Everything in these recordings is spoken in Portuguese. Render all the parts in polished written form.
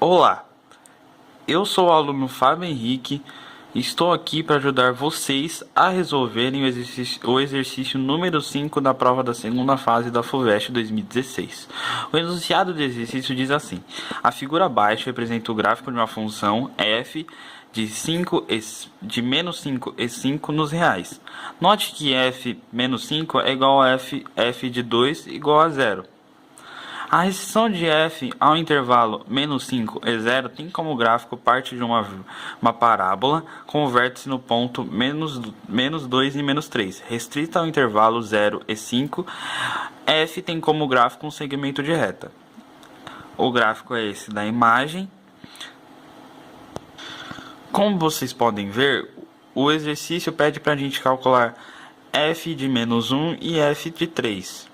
Olá, eu sou o aluno Fábio Henrique e estou aqui para ajudar vocês a resolverem o exercício número 5 da prova da segunda fase da FUVEST 2016. O enunciado do exercício diz assim: a figura abaixo representa o gráfico de uma função f de menos 5 e 5 nos reais. Note que f menos 5 é igual a f de 2 igual a 0. A restrição de f ao intervalo menos 5 e 0 tem como gráfico parte de uma parábola com o vértice no ponto menos 2 e menos 3. Restrita ao intervalo 0 e 5, f tem como gráfico um segmento de reta. O gráfico é esse da imagem. Como vocês podem ver, o exercício pede para a gente calcular f de menos 1 e f de 3.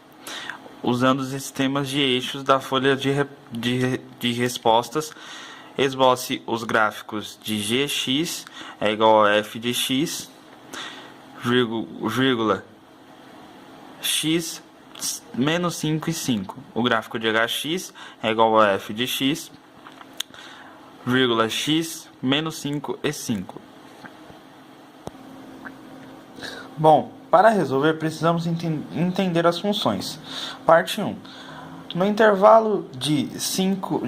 Usando os sistemas de eixos da folha de respostas, esboce os gráficos de gx é igual a f de x, vírgula, x menos 5 e 5. O gráfico de hx é igual a f de x, vírgula, x menos 5 e 5. Bom, para resolver, precisamos entender as funções. Parte 1. No intervalo de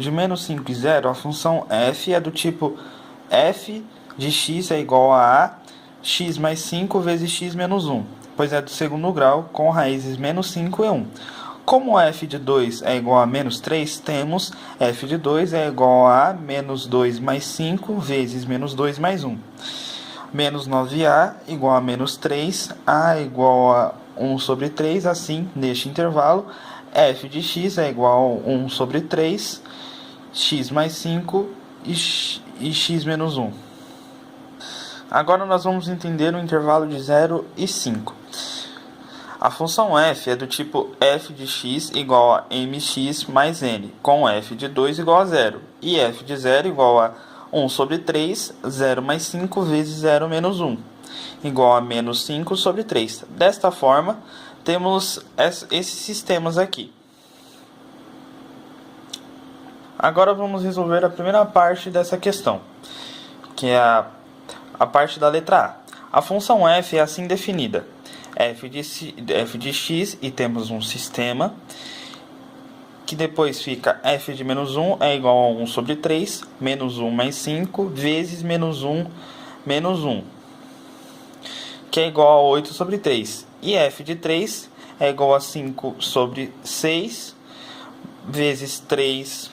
menos 5 e 0, a função f é do tipo f de x é igual a x mais 5 vezes x menos 1, pois é do segundo grau, com raízes menos 5 e 1. Como f de 2 é igual a menos 3, temos f de 2 é igual a menos 2 mais 5 vezes menos 2 mais 1. Menos 9a igual a menos 3, a igual a 1 sobre 3, assim, neste intervalo, f de x é igual a 1 sobre 3, x mais 5 e x menos 1. Agora nós vamos entender o intervalo de 0 e 5. A função f é do tipo f de x igual a mx mais n, com f de 2 igual a 0, e f de 0 igual a 1 sobre 3, 0 mais 5 vezes 0 menos 1, igual a menos 5 sobre 3. Desta forma, temos esses sistemas aqui. Agora vamos resolver a primeira parte dessa questão, que é a parte da letra A. A função f é assim definida: f de x, e temos um sistema que depois fica f de menos 1 é igual a 1 sobre 3, menos 1 mais 5, vezes menos 1, que é igual a 8 sobre 3. E f de 3 é igual a 5 sobre 6, vezes 3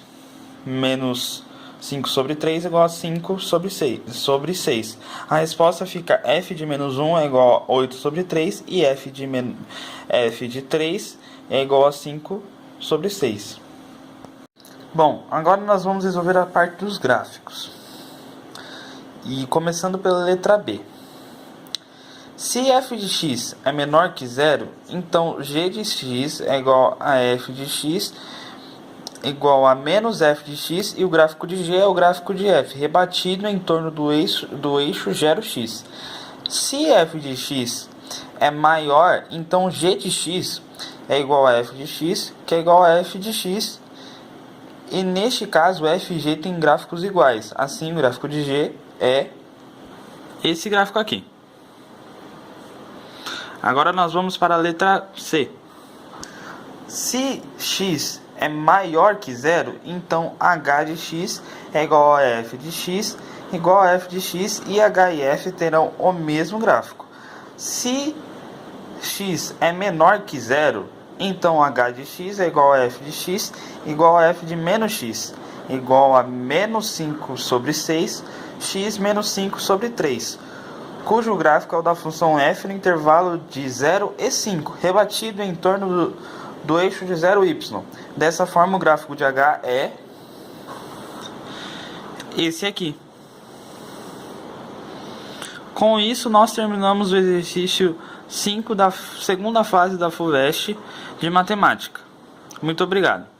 menos 5 sobre 3 é igual a 5 sobre 6. A resposta fica f de menos 1 é igual a 8 sobre 3, e f de 3 é igual a 5 sobre 6. Bom, agora nós vamos resolver a parte dos gráficos. E começando pela letra B. Se f de x é menor que 0, então g de x é igual a f de x igual a menos f de x, e o gráfico de g é o gráfico de f, rebatido em torno do eixo 0x. Se f de x é maior, então g de x é igual a f de x, que é igual a f de x, e neste caso f e g tem gráficos iguais. Assim, o gráfico de g é esse gráfico aqui. Agora nós vamos para a letra C. Se x é maior que 0, então h de x é igual a f de x, igual a f de x, e h e f terão o mesmo gráfico. Se x é menor que 0, então h de x é igual a f de x, igual a f de menos x, igual a menos 5 sobre 6, x menos 5 sobre 3, cujo gráfico é o da função f no intervalo de 0 e 5, rebatido em torno do eixo de 0y. Dessa forma, o gráfico de h é esse aqui. Com isso, nós terminamos o exercício 5 da segunda fase da FUVEST de matemática. Muito obrigado.